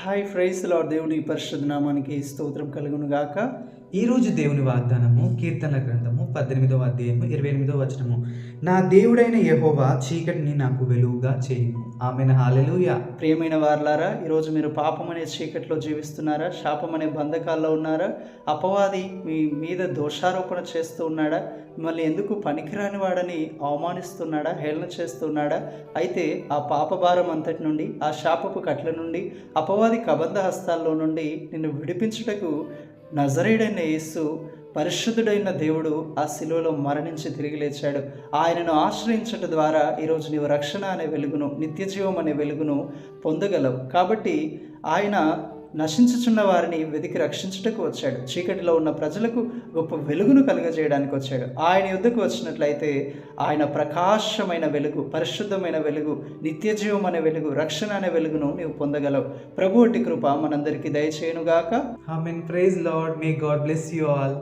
Hi praise lord. దేవుని పరిశుద్ధ నామానికి స్తోత్రం కలుగును గాక. ఈరోజు దేవుని వాగ్దానము కీర్తనల గ్రంథము 18వ అధ్యాయము 28వ వచనము. నా దేవుడైన యెహోవా చీకటిని నాకు వెలుగుగా చేయును. ఆమేన్. హల్లెలూయా. ప్రియమైన వారలారా, ఈరోజు మీరు పాపం అనే చీకట్లో జీవిస్తున్నారా? శాపం అనే బంధకాల్లో ఉన్నారా? అపవాది మీ మీద దోషారోపణ చేస్తూ ఉన్నాడా? మిమ్మల్ని ఎందుకు పనికిరాని వాడని అవమానిస్తున్నాడా? హేళన చేస్తున్నాడా? అయితే ఆ పాప భారం అంతటి నుండి, ఆ శాపపు కట్ల నుండి, అపవాది కబంధ హస్తాల్లో నుండి నిన్ను విడిపించుటకు నజరేయుడైన యేసు, పరిశుద్ధుడైన దేవుడు ఆ శిలువలో మరణించి తిరిగి లేచాడు. ఆయనను ఆశ్రయించడం ద్వారా ఈరోజు నీవు రక్షణ అనే వెలుగును, నిత్యజీవం అనే వెలుగును పొందగలవు. కాబట్టి ఆయన నశించుచున్న వారిని వెతికి రక్షించుటకు వచ్చాడు. చీకటిలో ఉన్న ప్రజలకు గొప్ప వెలుగును కలుగజేయడానికి వచ్చాడు. ఆయన యుద్ధకు వచ్చినట్లయితే ఆయన ప్రకాశమైన వెలుగు, పరిశుద్ధమైన వెలుగు, నిత్యజీవం అనే వెలుగు, రక్షణ అనే వెలుగును నీవు పొందగలవు. ప్రభు అట్టి కృప మనందరికీ దయచేయునుగాక. ఆమేన్. Praise lord. May God bless you all.